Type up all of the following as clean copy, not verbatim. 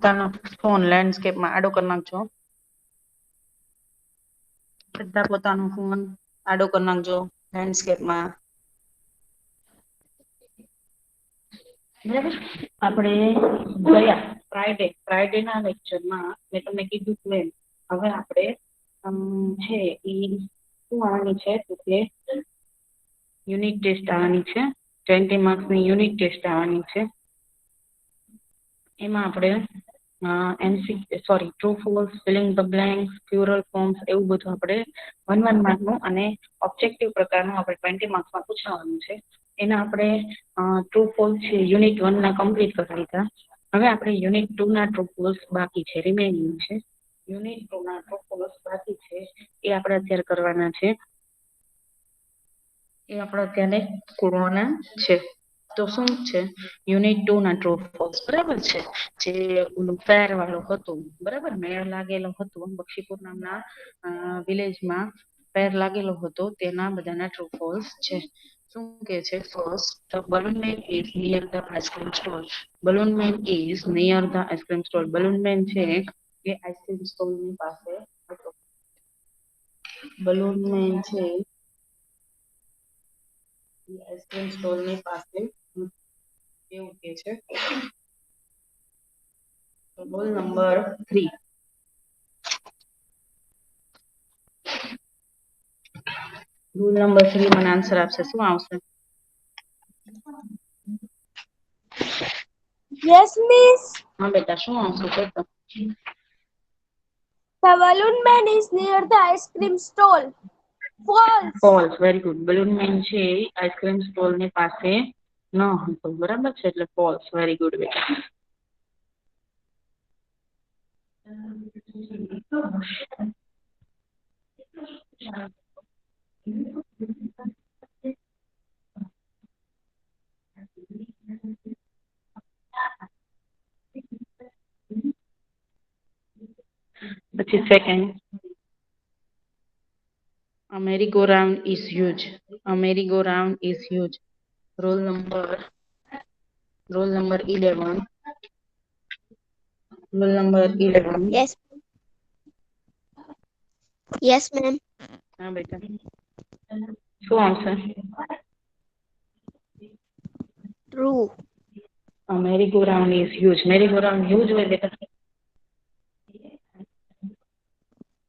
પોતાનો ફોન લેન્ડસ્કેપમાં આડો કરી નાખજો. બધા પોતાનો ફોન આડો કરી નાખજો લેન્ડસ્કેપમાં. બરાબર. આપણે ગયા ફ્રાઈડે ના લેક્ચરમાં મેં તમને કીધું હતું એમ હવે આપણે છે એ શું આવવાની છે તો કે યુનિટ ટેસ્ટ આવવાની છે. 20 માર્ક્સની યુનિટ ટેસ્ટ આવવાની છે. એમાં આપણે true false, filling the blanks, plural forms એવું બધું આપણે 1 માર્કનું અને ઓબ્જેક્ટિવ પ્રકારનું આપણે 20 માર્ક્સમાં પૂછાવાનું છે. એના આપણે ટ્રુ ફોલ્સ છે યુનિટ 1 ના કમ્પ્લીટ કરી લીધા. હવે આપણે યુનિટ 2 ના ટ્રુ ફોલ્સ બાકી છે, રિમેનિંગ છે. યુનિટ 2 ના ટ્રુ ફોલ્સ બાકી છે એ આપણે અત્યારે કરવાના છે. કરવાના છે. તો શું છે યુનિટ 2 ના ટ્રુ ફોલ્સ બરાબર છે. જે ફેર વાળું હતું બરાબર, મેળ લાગેલો હતો બક્ષીપુર નામના વિલેજમાં ફેર લાગેલો હતો તેના બધાના ટ્રુ ફોલ્સ છે. શું કે છે first the balloon man is near the ice cream stall. Balloon man is near the ice cream stall. Balloon man છે એ આઈસ્ક્રીમ સ્ટોલ ની પાસે હતો. બલૂન મેન છે આઈસ્ક્રીમ સ્ટોલ ની પાસે એવું કે છે. Roll number 3. રૂલ નંબર 3 મને આન્સર આપશે. શું આવશે? Yes, miss. હા બેટા, શું આવશે? The balloon man is near the ice cream stall. False. False. Very good. Balloon man છે આઈસ્ક્રીમ સ્ટોલ ની પાસે ન હતો બરાબર છે એટલે ફોલ્સ. વેરી ગુડ બેટા. પછી second, A merry-go-round is huge. A merry-go-round is huge. Roll number 11. Roll number 11. Yes. Yes, ma'am. હા બેટા, શું આવશે? True. A merry-go-round is huge. Merry-go-round huge હોય બેટા.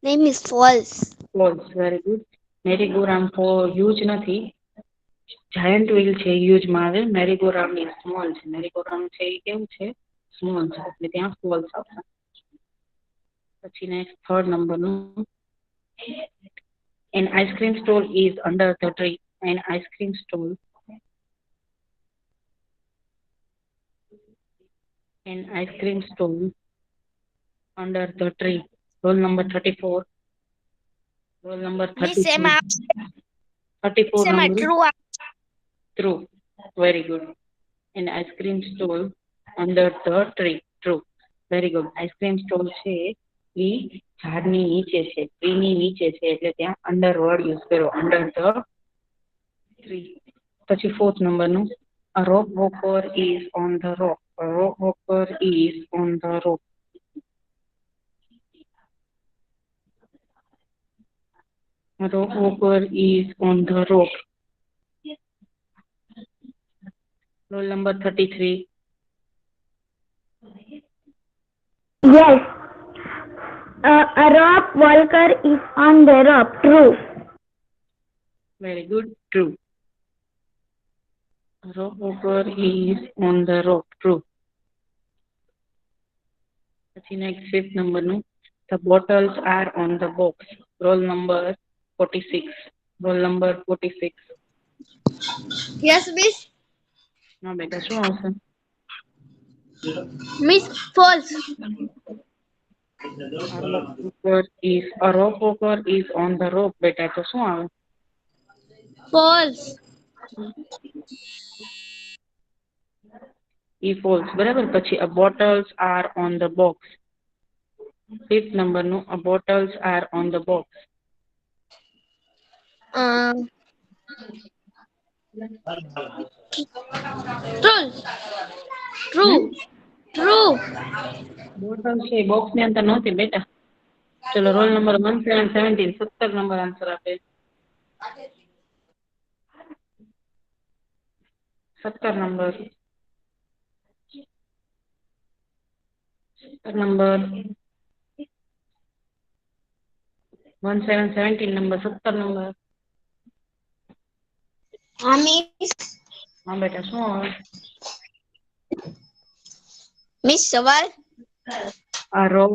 Name is false. False. Very good. merry-go-round huge નથી. Giant wheel છે huge માં આવે. મેરી-ગો-રાઉન્ડ એ સ્મોલ છે. મેરી-ગો-રાઉન્ડ છે એ કેવું છે? સ્મોલ છે એટલે ત્યાં ફોલ્સ આવશે. પછી નેક્સ્ટ થર્ડ નંબરનું, An ice cream stall is under the tree. An ice cream stall. An ice cream stall under the tree. Roll number 34. Roll number 34. 34 number. True. True. Very good. An ice cream stall under the tree. True. Very good. Ice cream stall છે એ ઝાડની નીચે છે, ટ્રીની નીચે છે એટલે ત્યાં under word use કર્યો, under the tree. પછી ફોર્થ નંબરનું, A rock walker is on the rock. A rock walker is on the rock. A rock walker is on the rock. Roll number 33. Yes. A rope walker is on the rope. True. Very good. True. A rock walker is on the rock. True. પછી next fifth number નું, The bottles are on the box. Roll number 46. Roll number 46. Yes, miss. ના બેટા, શું આવશે? Miss, false. A rope walker is on the rope. બેટા તો શું આવે? False. E false. બરાબર. પછી a bottles are on the box. Fifth number નું, a bottles are on the box. True. True. True. Bottle છે બોક્સ ની અંદર નહોતી બેટા. ચલો રોલ નંબર 1717 17 નંબર આન્સર આપે. 17 નંબર 1717 નંબર 17 નંબર. હા મિસ. હા બેટા શું આવે? મિસ સવાલ. A row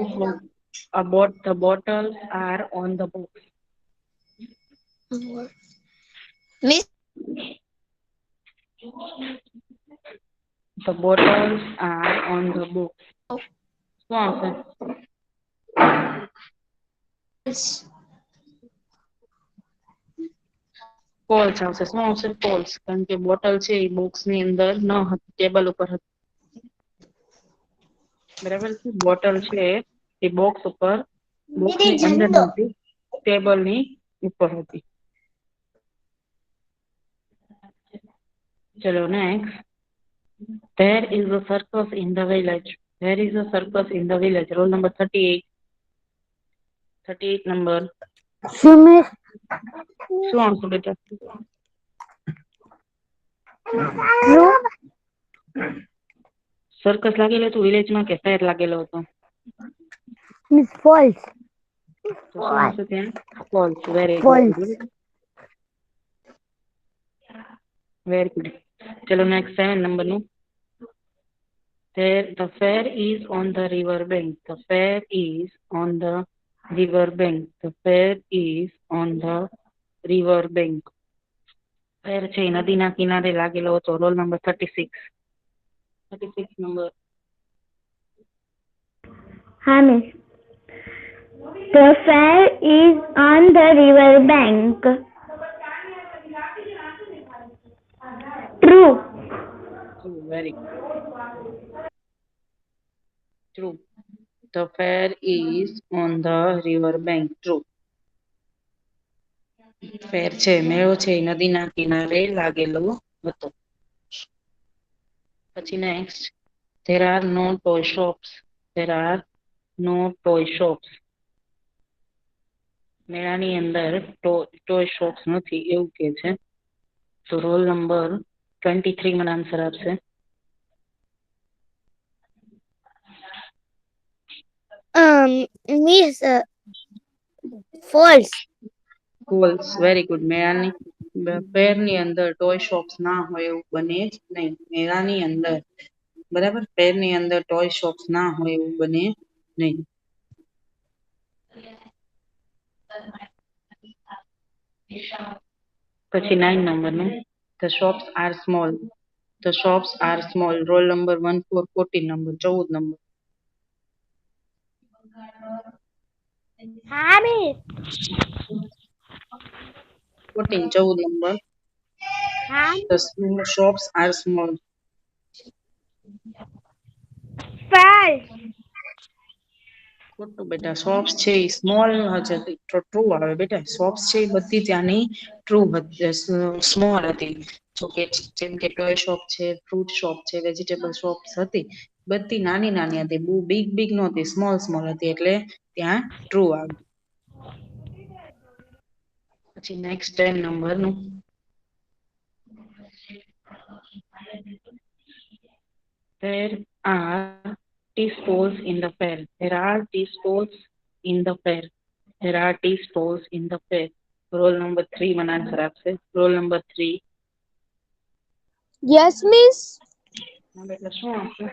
of the bottles are on the box. Miss The bottles are on the box. શું આવશે? ફોલ્સ આવશે. શું આવશે? ફોલ્સ. કારણ કે બોટલ છે એ બોક્સ ની અંદર ન હતી, ટેબલ ઉપર હતી. બરાબર છે. બોટલ છે એ બોક્સ ઉપર, બોક્સ ની અંદર નથી, ટેબલ ની ઉપર હતી. ચલો next. There is a circus in the village. There is a circus in the village. Roll number 38. 38 number. શું મિસ? શું આવશે બેટા? સર્કસ લાગેલો હતો વિલેજ માં કે ફેર લાગેલો હતો? Miss false. તો શું આવશે ત્યાં? False. Very False. Good. Very good. ચલો નેક્સ્ટ 7 નંબર નું. The fair is on the river bank. The fair is on the river bank. The fair is on the river bank. ફેર છે નદીના કિનારે લાગેલો હતો. Roll number 36. 36 નંબર. હા miss. The fair is on the river bank. True. Very good. True. The fair is on the river bank. True. ફેર છે મેળો છે નદીના કિનારે લાગેલો હતો. પછી next. There are no toy shops. There are no toy shops. મેળાની અંદર ટોય શોપ્સ નથી એવું કે છે. તો રોલ નંબર 23 મને આન્સર આપશે. Miss false. False. Very good. મેળાની ફેરની અંદર ટોય શોપ્સ ના હોય એવું બને જ નહીં. મેળાની અંદર બરાબર ફેરની અંદર ટોય શોપ્સ ના હોય એવું બને નહીં. પછી 9 નંબરનું. The shops are small. The shops are small. Roll number 1414 number 14 number. હા મિસ. 14 નંબર. હા The shops are small. False. ખોટું બેટા. શોપ્સ છે એ સ્મોલ હશે તો ટ્રુ આવે બેટા. શોપ્સ છે એ બધી ત્યાંની ટ્રુ સ્મોલ હતી. જો કે જેમ કે ટોય શોપ છે, ફ્રૂટ શોપ છે, વેજીટેબલ શોપ્સ હતી, બધી નાની નાની હતી. બહુ બિગ બિગ નહોતી, સ્મોલ સ્મોલ હતી. એટલે ત્યાં ટ્રુ આવે. પછી નેક્સ્ટ 10 નંબરનું. There are tea stalls in the fair. There are tea stalls in the fair. There are tea stalls in the fair. Roll number 3 મને આન્સર આપશે. Roll number 3. Yes miss. એટલે શું આવશે?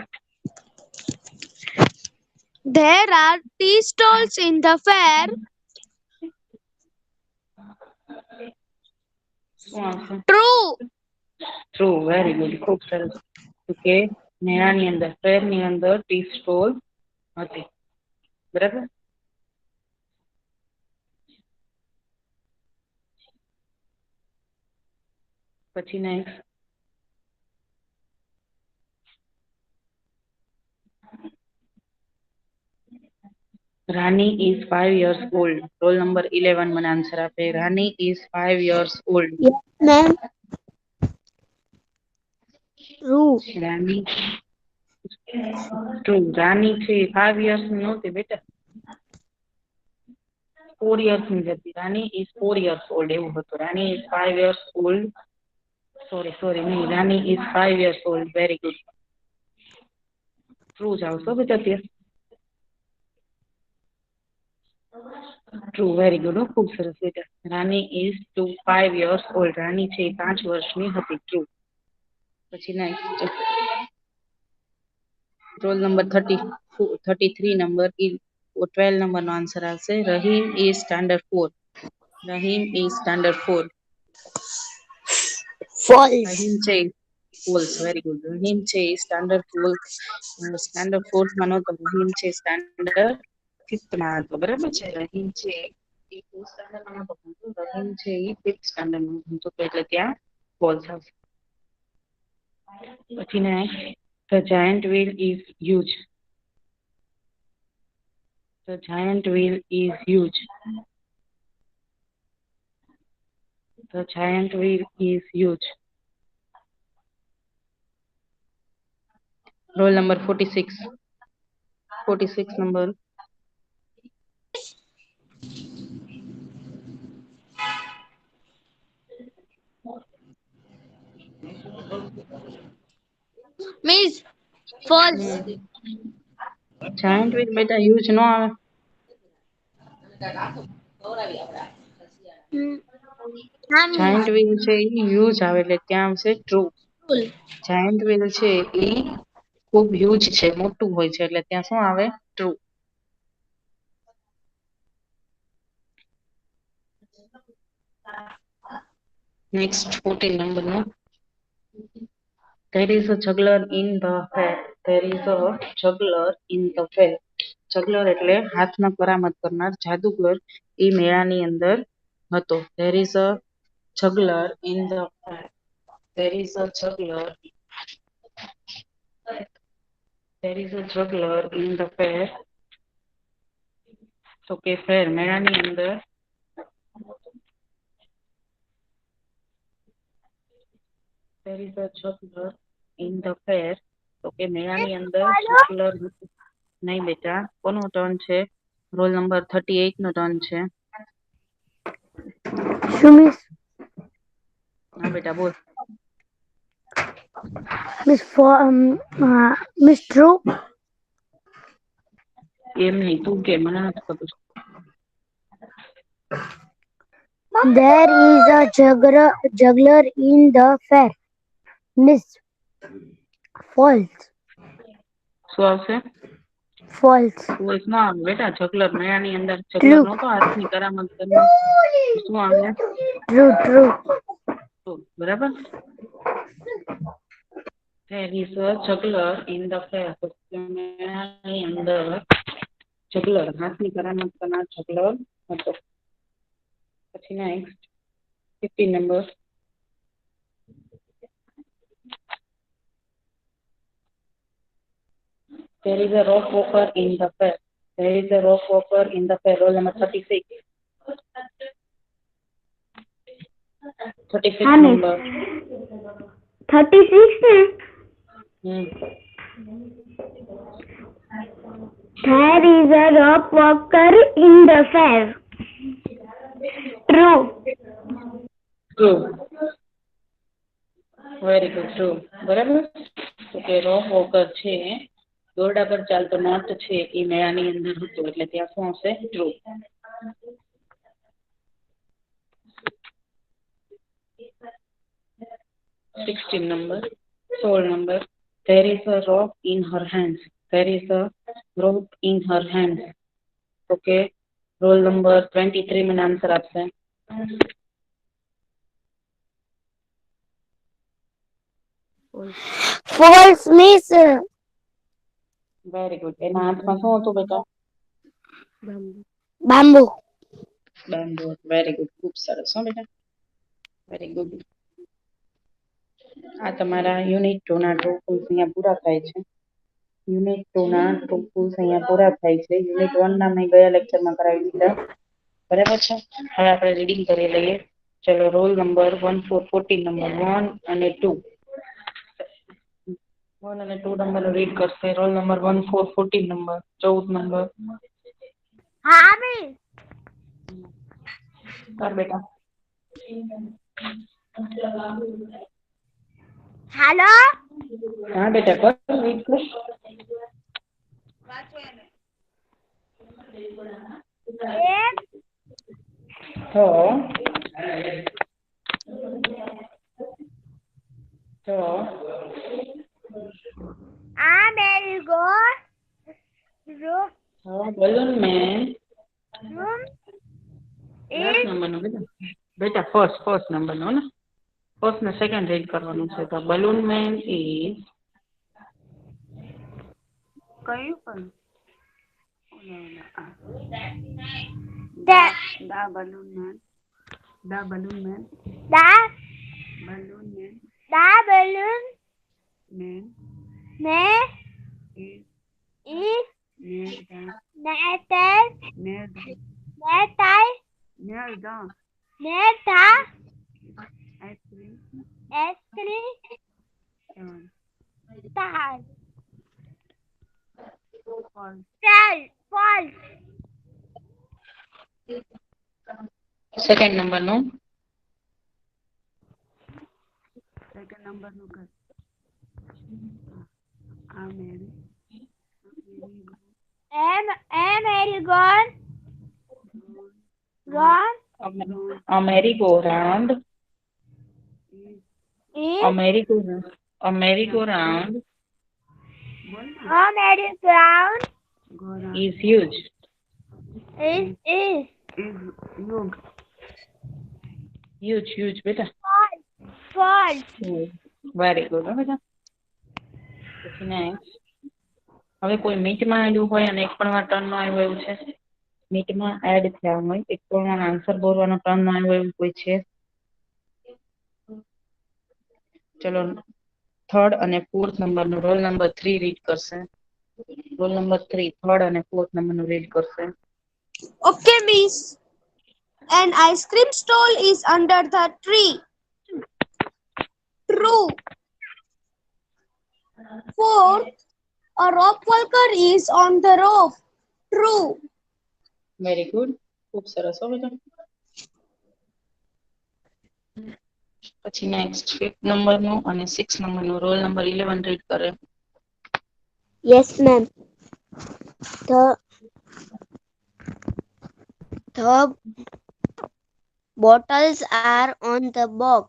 There are tea stalls in the fair. શું આવશે? True. True. Very good. ખૂબ સરસ. કે મેળાની અંદર ફેરની અંદર ટી સ્ટોલ હતી. બરાબર. પછી next. Rani is 5 years old. Roll number 11 મને આન્સર આપે. Rani is 5 years old. Yes ma'am. True. Rani true. Rani છે 5 years ની નહોતી બેટા, 4 years ની જ હતી. રાની ઇઝ 4 years old એવું હતું. Rani is 5 years old. Sorry નહીં, Rani is 5 years old. Very good. True જ આવશો બેટા ત્યાં. True, very good. ખૂબ સરસ બેટા. Rani is 5 years old. Rani છે 5 વર્ષની હતી. ટ્રુ. પછી નેક્સ્ટ રોલ નંબર 33 નંબર ઇઝ 12 નંબરનો આન્સર આવશે. Rahim is standard 4. Rahim is standard 4. False. Rahim છે ફોલ્સ. Very good. રહીમ છે સ્ટાન્ડર્ડ 4. સ્ટાન્ડર્ડ 4 માં નહોતો. રહીમ છે સ્ટાન્ડર્ડ 5th માં હતો. બરાબર છે. રહીમ છે એ 4th સ્ટાન્ડર્ડ માં નહોતો ભણતો. રહીમ છે એ 5th સ્ટાન્ડર્ડ માં ભણતો હતો, એટલે ત્યાં ફોલ્સ આવશે. પછી next The giant wheel is huge. The giant wheel is huge. The giant wheel is huge. Roll number 46. 46 number. Miss. False. Giant wheel બેટા huge નો આવે. Giant wheel છે એ huge આવે એટલે ત્યાં આવશે true. Giant wheel છે એ ખૂબ huge છે, મોટું હોય છે, એટલે ત્યાં શું આવે? True. Next 14 number no. There is a juggler in the fair. There is a juggler in the fair. Juggler એટલે હાથમાં કરામત કરનાર, જાદુગર એ મેળાની અંદર હતો. There is a juggler in the fair. There is a juggler. There is a juggler in the fair. તો કે fair મેળાની અંદર There is a juggler in the fair. તો કે મેળાની અંદર juggler નહીં બેટા. કોનો ટર્ન છે? રોલ નંબર 38 નો ટર્ન છે. શું મિસ? હા બેટા બોલ. Miss true. એમ નહીં, તું કે, મને નથી ખબર. There is a juggler in the fair. Miss. False. શું આવશે? False. ફોલ્સ ના આવે બેટા. જગલર મેળાની અંદર જગલર નહોતો હાથની કરામત કરનાર. શું આવે? True. બરાબર. There is a juggler in the fair. મેળાની અંદર જગલર હાથની કરામત કરનાર જગલર હતો. પછી next 15 number. There is a rock walker in the fair. There is a rock walker in the fair. Roll number 36. 36 number. 36 ને? There is a rock walker in the fair. True. Very good. True. બરાબર. તો કે રોક walker છે, દોરડા પર ચાલતો નાટ છે, એ મેળાની અંદર હતો, એટલે ત્યાં શું આવશે? True. Number 16 number. There is a rock in her hands. There is a rock in her hands. Okay. Roll number 23 મને આન્સર આપશે. False, miss. Very good. એના હાથમાં શું હતું બેટા? Bamboo. બાંબુ. Very good. ખૂબ સરસ હો બેટા. Very good. આ તમારા યુનિટ 2 ના ટ્રુ ફોલ્સ અહીંયા પૂરા થાય છે. યુનિટ 2 ના ટ્રુ ફોલ્સ અહીંયા પૂરા થાય છે. યુનિટ 1 ના મેં ગયા લેક્ચરમાં કરાવી દીધા. બરાબર છે. હવે આપણે રીડિંગ કરી લઈએ. ચલો. રોલ નંબર 14 નંબર 1 અને 2. 1 અને 2 નંબર રીડ કરશે. Roll number 1 4 14 number 14 number. हाँ मिस. કર બેટા. हेलो. હા બેટા કર રીડ કર. एक તો आ merry go round balloon man room 10 is નંબરનો બેટા ફર્સ્ટ નંબરનો ને ફર્સ્ટ ને સેકન્ડ રીડ કરવાનું છે. તો બલૂન મેન ઇઝ કયું પણ the the balloon man balloon man man man is is near near the ice cream actually star false second નંબરનો આ merry am I gone A merry-go-round. is A merry-go-round. A merry-go-round a merry-go-round is huge. is Huge, બેટા. false very good હો બેટા. પછી next હવે કોઈ મીટમાં આવ્યું હોય અને એક પણ વાર ટર્ન નો આવ્યો એવું છે. મીટમાં એડ થયા હોય એક પણ વાર આન્સર બોલવાનો ટર્ન નો આવ્યો એવું કોઈ છે. ચલો થર્ડ અને ફોર્થ નંબરનો રોલ નંબર 3 રીડ કરશે. રોલ નંબર 3 થર્ડ અને ફોર્થ નંબરનો રીડ કરશે. okay miss an ice cream stall is under the tree true fourth a rope walker is on the roof true very good ખૂબ સરસ હો બેટા. પછી નેક્સ્ટ 5th નંબરનો અને 6th નંબરનો રોલ નંબર 11 રીડ કરે. yes ma'am the bottles are on the box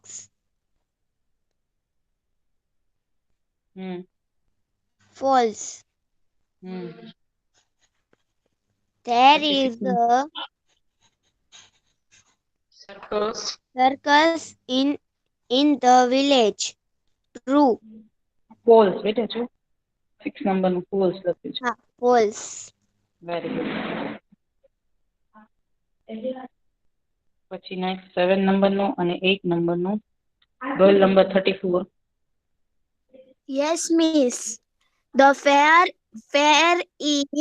false there is a circus in the village true false બેટા જો 6 નંબરનું ફોલ્સ લખ્યું છે. false very good. પછી નેક્સ્ટ 7 નંબરનો અને 8 નંબરનો roll number 34. yes miss the fair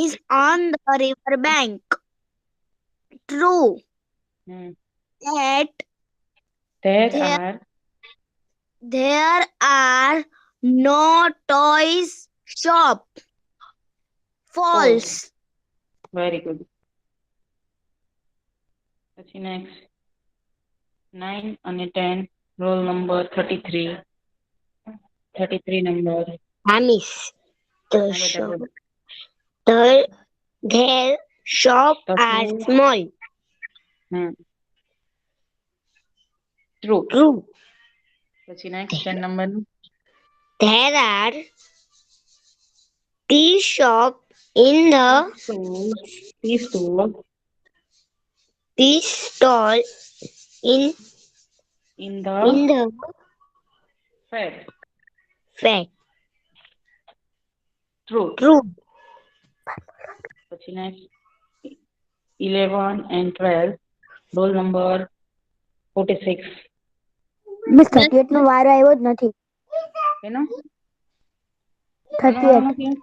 is on the river bank true that there are no toys shop false very good. પછી નેક્સ્ટ 9 અને 10 role number 33 number. miss their shop are small true. true પછી next 10 નંબરનું there are tea shop in the tea stall in the fair. True. પછી next 11 and 12 roll number 46. Miss 38 નો વારો આવ્યો જ નથી. એનો 38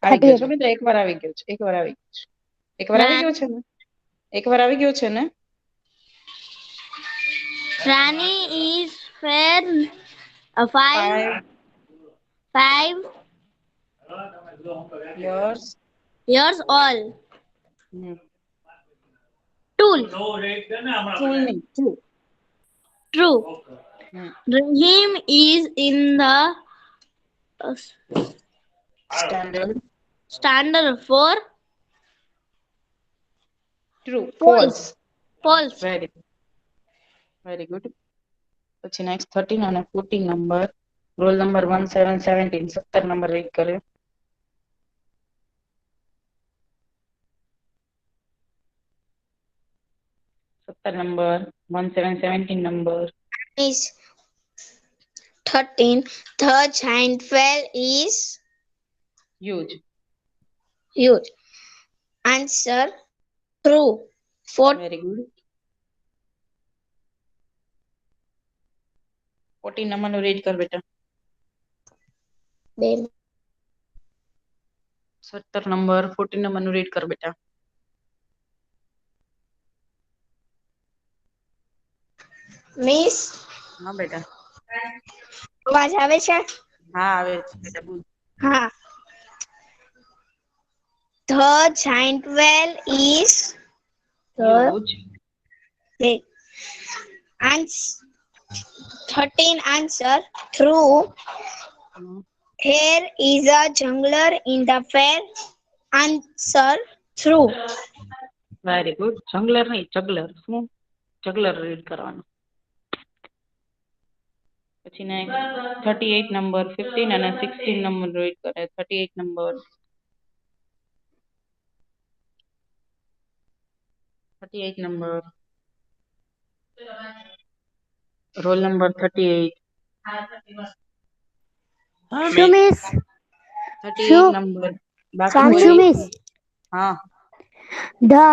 આવી ગયો છે બેટા. એકવાર આવી ગયો છે. એકવાર આવી ગયો છે ને. Rani is fair 5 Yours. Yours all. Hmm. Tool. Tool નહીં, true. True. Hmm. Rahim is in the Standard. standard for True. false. False. False. Very good. પછી next 13 અને 14 number. Roll number 1717 17 number read કરે. 17 number 1717 number. Is 13. The giant whale is Huge. huge. Answer true. Very good. 14 number નું read કર બેટા. 17 number 14 number નું read કર બેટા. Miss, હા બેટા. અવાજ આવે છે? હા આવે છે બેટા બોલ. હા. The giant whale is Huge. big. Ans- 13 answer true. There is a jungler in the fair. Answer true. Very good. Jungler નહીં જગલર. શું જગલર રીડ કરવાનું. પછી next 38 નંબર 15 અને 16 નંબર રીડ કરે. 38 નંબર 38 નંબર રોલ નંબર 38. શું miss 38 number બાકી સાચું કોઈ મિસ હા the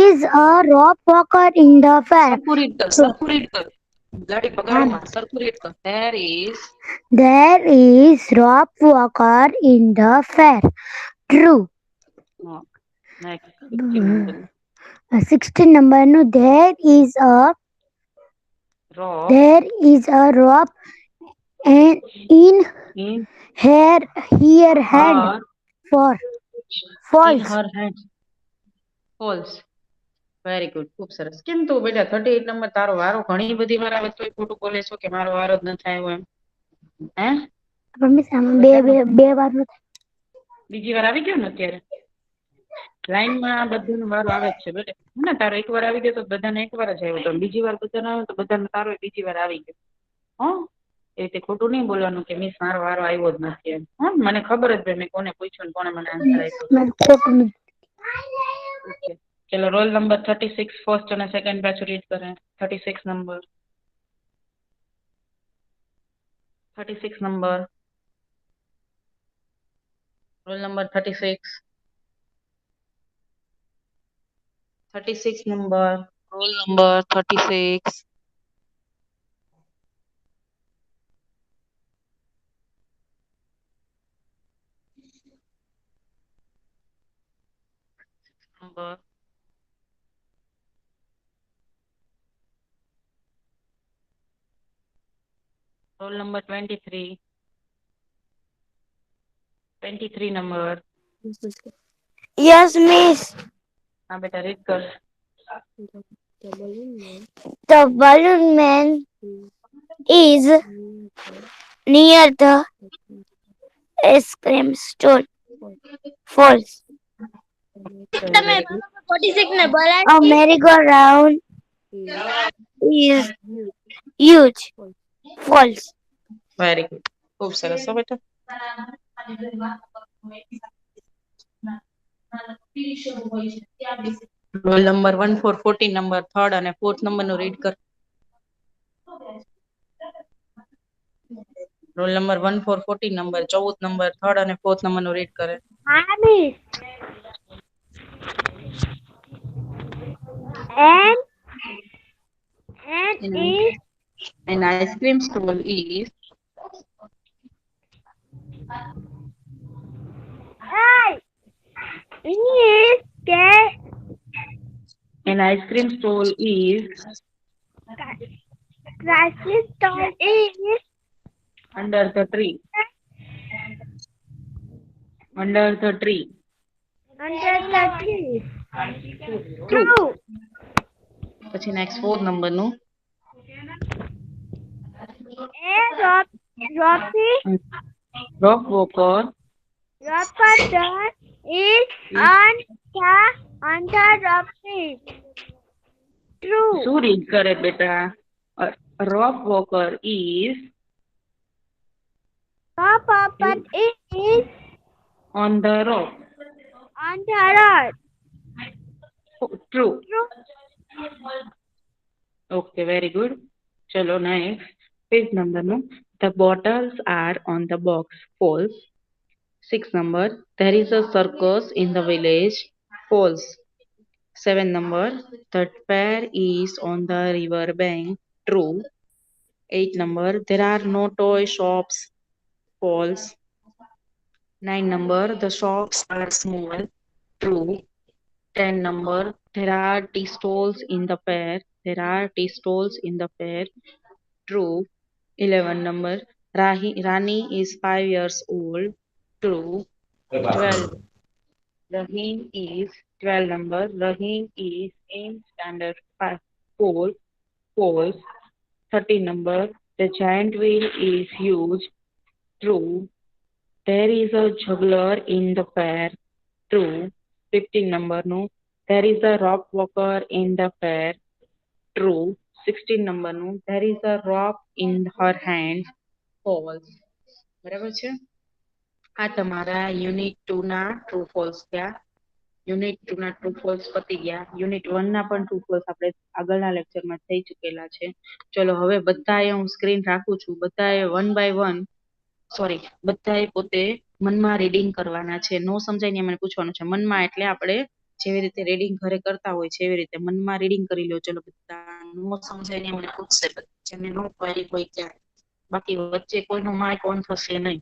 is a rope walker in the fair. સરખું રીડ કર સરખું રીડ કર ગાડી બગાડો માં સરખું રીડ કર. There is rope walker in the fair. True. next 16 number 16 number no there is a rope and in in her hand for in false. her hand. false. Very good. ખૂબ સરસ. કેમ તું બેટા 38 નંબર તારો વારો ઘણી બધી વાર આવે તોય ખોટું બોલે છો કે મારો વારો જ ન થાય એમ હે? પણ મિસ આમાં બે વાર નો થાય. બીજી વાર આવી ગયો ને અત્યારે લાઈનમાં બધાનો વારો આવે જ છે બેટા. ને તારો એક વાર આવી ગયો તો બધાને એક વાર જ આવ્યો તો બીજી વાર બધાનો આવે તો બધાને તારો બીજી વાર આવી ગયો. હો એ રીતે ખોટું નહીં બોલવાનું કે મિસ મારો વારો આવ્યો જ નથી એમ. હા મને ખબર જ ભાઈ મેં કોને પૂછ્યું ને કોને મને આન્સર આપ્યો. ખોટું નથી. ઓકે ચલો રોલ નંબર 36 ફર્સ્ટ અને સેકન્ડ પાછું રીડ કરે. 36 number 36 number roll number 36 number roll number 36 number roll number 23 number. Yes, miss. હા બેટા રીડ કર. The balloon man is near the ice cream stall. False. તમે 46 ને બોલાય A merry-go-round is huge. False. Very good. ખૂબ સરસ હો બેટા. રોલ નંબર 14 નંબર થર્ડ અને ફોર્થ નંબર નું રીડ કર. Roll number 14 number 14 number third અને ફોર્થ નંબર નું રીડ કરે. Ah, miss. And is An ice cream stall is an ice cream stall is under the tree. Under the tree. Under the tree. True. True. પછી next 4th number નું. A Rocky Rock walker Rocketer is on the rocky. True. શું read કરે બેટા? Rock walker is Rocketer is on the rock. on the road. True. True. Okay, very good. Chalo, next. Page number no. The bottles are on the box. False. 6 number. There is a circus in the village. False. 7 number. The fair is on the river bank. True. 8 number. There are no toy shops. False. 9 number. The shops are small. True. 10 number. There are tea stalls in the fair. There are tea stalls in the fair. True. 11 number. Rani is 5 years old. True. 12. Rahim is 12 number. Rahim is in standard 4. False. 13 number. The giant wheel is huge. True. There is a juggler in the fair. True. 15 number. No. There is a rock walker in the fair. True. 16 number. No. There is a rock in her hand. False. બરાબર છે? આ તમારા unit 2 ના true false થયા. Unit 2 ના true false પતી ગયા. Unit 1 ના પણ ટ્રુ ફોલ્સ આપણે આગળના લેક્ચરમાં થઈ ચૂકેલા છે. ચલો હવે બધાએ હું સ્ક્રીન રાખું છું. બધાએ 1 by 1 સોરી બધાએ પોતે મનમાં રીડિંગ કરવાના છે. નો સમજાય ને મને પૂછવાનું છે. મનમાં એટલે આપણે જેવી રીતે રીડિંગ ઘરે કરતા હોય છે એવી રીતે મનમાં રીડિંગ કરી લો. ચલો બધા નો સમજાય ને મને પૂછશે. જેને નો પાડી કોઈ ક્યાં. બાકી વચ્ચે કોઈનો માઇક ઓન થશે નહીં.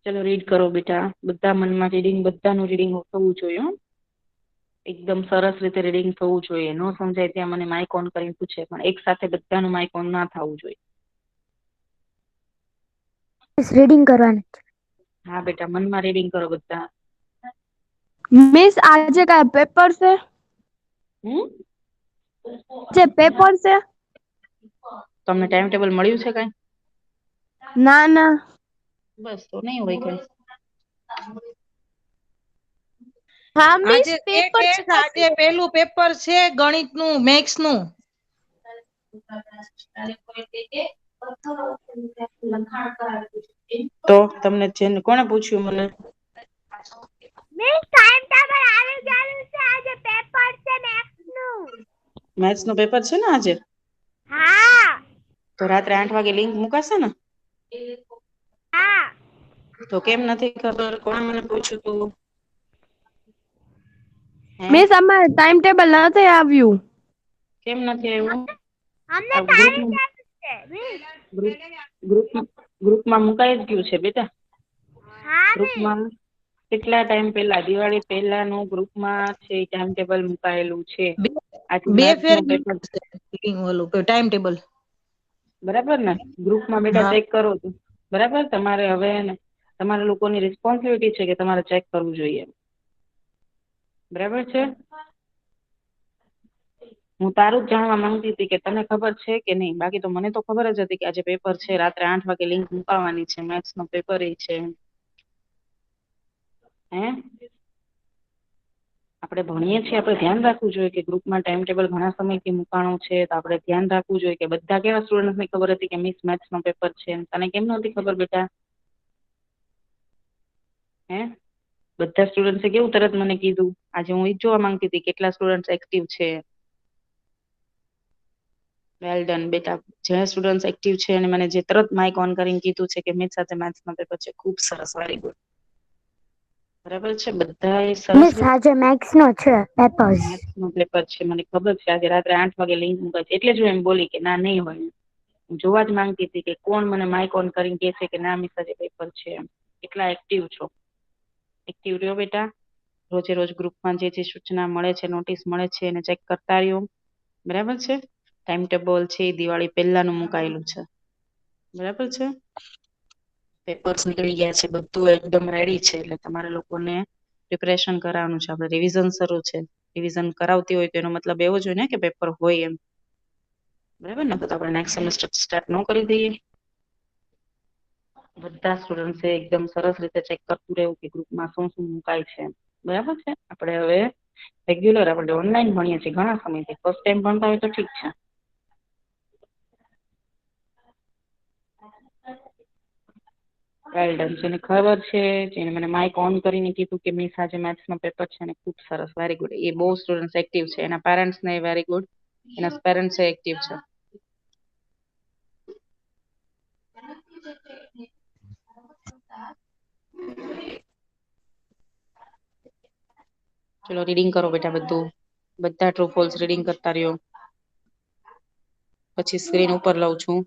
ચલો રીડ કરો બેટા. બધા મનમાં રીડિંગ બધાનું રીડિંગ થવું જોઈએ. એકદમ સરસ રીતે રીડિંગ થવું જોઈએ. નો સમજાય ત્યાં મને માઇક ઓન કરીને પૂછે પણ એક સાથે બધાનું માઇક ઓન ના થવું જોઈએ. રીડિંગ કરવાનું. હા બેટા મનમાં રીડિંગ કરો બધા. મિસ આજે કઈ પેપર છે? જે પેપર છે? તમને ટાઈમ ટેબલ મળ્યું છે કઈ? ના ના. બસ તો નહીં હોય કઈ. હા મિસ આજે પેપર છે. આજે પેલું પેપર છે ગણિતનું મેથ્સનું. તો તમને કોણે પૂછ્યું મને? મિસ ટાઈમ ટેબલ આવી ગયું છે. આજે પેપર છે મેથ્સનું. મેથ્સ નું પેપર છે ને આજે? હા. તો રાત્રે 8 વાગે લિંક મુકાશે ને? હા. તો કેમ નથી ખબર? કોણે મને પૂછ્યું તું? મિસ અમારે ટાઈમ ટેબલ નથી આવ્યું. કેમ નથી આવ્યું? અમને ટાઈમ ટેબલ છે મિસ. ગ્રુપમાં મુકાઈ જ ગયું છે બેટા. હા મિસ. ગ્રુપમાં કેટલા ટાઈમ પહેલા દિવાળી પહેલાનું ગ્રુપમાં છે ટાઈમ ટેબલ મુકાયેલું છે. બે ફેર ઓલું ટાઈમ ટેબલ. બરાબર ને? ગ્રુપમાં બેટા ચેક કરો તો બરાબર. તમારે હવે તમારા લોકોની રિસ્પોન્સિબિલિટી છે કે તમારે ચેક કરવું જોઈએ. બરાબર છે? હું તારું જ જાણવા માંગતી હતી કે તને ખબર છે કે નહીં. બાકી તો મને તો ખબર જ હતી કે આજે પેપર છે. રાત્રે 8 વાગે લિંક મુકાવવાની છે. મેથ્સ નો પેપર એ છે. હે આપણે ભણીએ છીએ આપણે ધ્યાન રાખવું જોઈએ કે ગ્રુપમાં ટાઈમ ટેબલ ઘણા સમયથી મુકાણું છે. તો આપણે ધ્યાન રાખવું જોઈએ કે બધા કેવા સ્ટુડન્ટને ખબર હતી કે મિસ મેથ્સ નો પેપર છે. તને કેમ નહોતી ખબર બેટા? હે બધા સ્ટુડન્ટ્સે કેવું તરત મને કીધું? આજે હું એ જોવા માંગતી હતી કેટલા સ્ટુડન્ટ એક્ટિવ છે. વેલ ડન બેટા. જે સ્ટુડન્ટ એક્ટિવ છે અને મને જે તરત માઇક ઓન કરીને કીધું છે કે મિસ સાથે મેથ્સ નો પેપર છે. ખૂબ સરસ. Very good. બરાબર છે, બધાએ સરસ મિસ આજે મેથ્સ નો છે પેપર. મેથ્સ નું પેપર છે, મને ખબર છે આજે રાત્રે 8 વાગે લિંક મુકાય છે, એટલે જ હું એમ બોલી કે ના નહીં હોય. હું જોવા જ માંગતી હતી કે કોણ મને માઇક ઓન કરીને કહે છે કે ના મિસ આજે પેપર છે એમ. એટલા એક્ટિવ છો. એક્ટિવ રહ્યો બેટા. રોજે રોજ ગ્રુપમાં જે સૂચના મળે છે, નોટિસ મળે છે એને ચેક કરતા રહ્યો. બરાબર છે. ટાઈમ ટેબલ છે એ દિવાળી પહેલાનું મુકાયેલું છે. બરાબર છે. પેપર્સ નીકળી ગયા છે, બધું એકદમ રેડી છે, એટલે તમારે લોકોને પ્રિપરેશન કરાવવાનું છે. આપણે રિવિઝન શરૂ છે. રિવિઝન કરાવતી હોય તો એનો મતલબ એવો જ હોય ને કે પેપર હોય એમ. બરાબર ને? તો આપણે નેક્સ્ટ સેમેસ્ટર સ્ટાર્ટ ન કરી દઈએ. બધા સ્ટુડન્ટ્સે એકદમ સરસ રીતે ચેક કરતું રહેવું કે ગ્રુપમાં શું શું મુકાય છે. બરાબર છે. આપણે હવે રેગ્યુલર આપણે ઓનલાઈન ભણીએ છીએ ઘણા સમયથી. ફર્સ્ટ ટાઈમ ભણતા હોય તો ઠીક છે. Well done. જેને ખબર છે, જેને મને માઇક ઓન કરીને કીધું કે મિસ આજે મેથ્સ નો પેપર છે ને ખૂબ સરસ, વેરી ગુડ. એ બહુ સ્ટુડન્ટ એક્ટિવ છે. એના પેરેન્ટ્સ ને વેરી ગુડ. એના પેરેન્ટ્સ એક્ટિવ છે. ચલો રીડિંગ કરો બેટા બધું. બધા ટ્રુ ફોલ્સ રીડિંગ કરતા રહ્યો. પછી સ્ક્રીન ઉપર લઉં છું.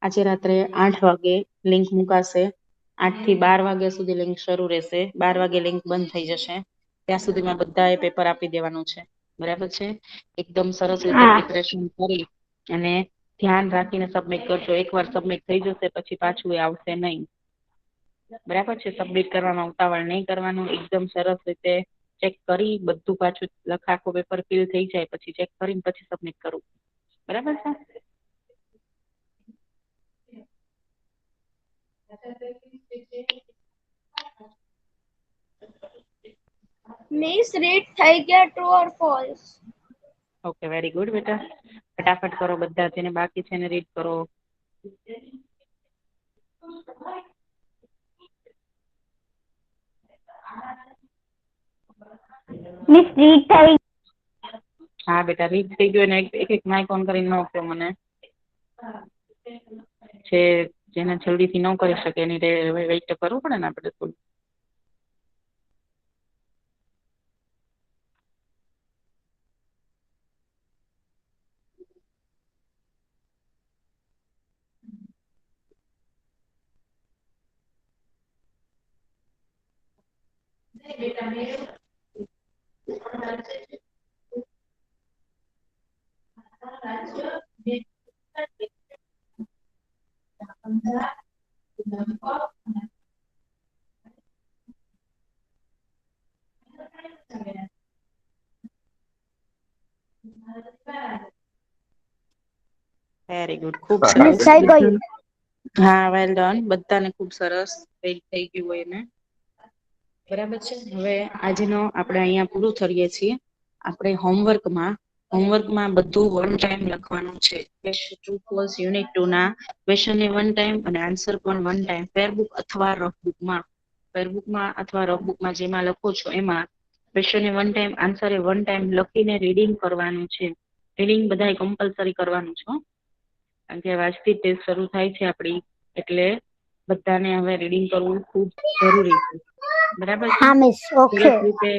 આજે રાત્રે 8 વાગે લિંક મુકાશે. 8 થી 12 વાગ્યા સુધી લિંક શરૂ રહેશે. 12 વાગે લિંક બંધ થઈ જશે. ત્યાં સુધીમાં બધાએ પેપર આપી દેવાનું છે. બરાબર છે. એકદમ સરસ રીતે પ્રિપરેશન કરી અને ધ્યાન રાખીને સબમિટ કરજો. એકવાર સબમિટ થઈ જશે પછી પાછું એ આવશે નહીં. બરાબર છે. સબમિટ કરવામાં ઉતાવળ નહીં કરવાનું. એકદમ સરસ રીતે ચેક કરી બધું પાછું આખું પેપર ફિલ થઈ જાય પછી ચેક કરીને પછી સબમિટ કરવું. બરાબર છે. મિસ રીડ થઈ ગયા true or false? Okay, very good બેટા. ફટાફટ કરો બધા. જેને બાકી છે એને રીડ કરો. મિસ રીડ થઈ. હા બેટા, રીડ થઈ ગયું ને એક એક માઇક ઓન કરીને ન કહો મને. છે જેને જલ્દીથી ન કરી શકે એની વેઇટ તો કરવું પડે ને આપણે થોડું. Very good. ખૂબ મિસ સરસ. થઈ ગયું. હા, વેલ ડન. બધાને ખૂબ સરસ વેઇટ થઈ ગયું હોય ને. બરાબર છે. હવે આજનો આપણે અહીંયા પૂરું કરીએ છીએ. આપણે હોમવર્કમાં બધું વન ટાઈમ લખવાનું છે. ટ્રુ ફોલ્સ યુનિટ 2 ના ક્વેશ્ચનને વન ટાઈમ અને આન્સર પણ વન ટાઈમ ફેરબુક અથવા રફબુકમાં અથવા રફબુકમાં જેમાં લખો છો એમાં ક્વેશ્ચનને વન ટાઈમ આન્સર એ વન ટાઈમ લખીને રીડિંગ કરવાનું છે. રીડિંગ બધાએ કમ્પલસરી કરવાનું છે. કારણ કે આજથી ટેસ્ટ શરૂ થાય છે આપણી, એટલે બધાને હવે રીડિંગ કરવું ખૂબ જરૂરી છે. બરાબર છે. હા મિસ. ઓકે. સરસ રીતે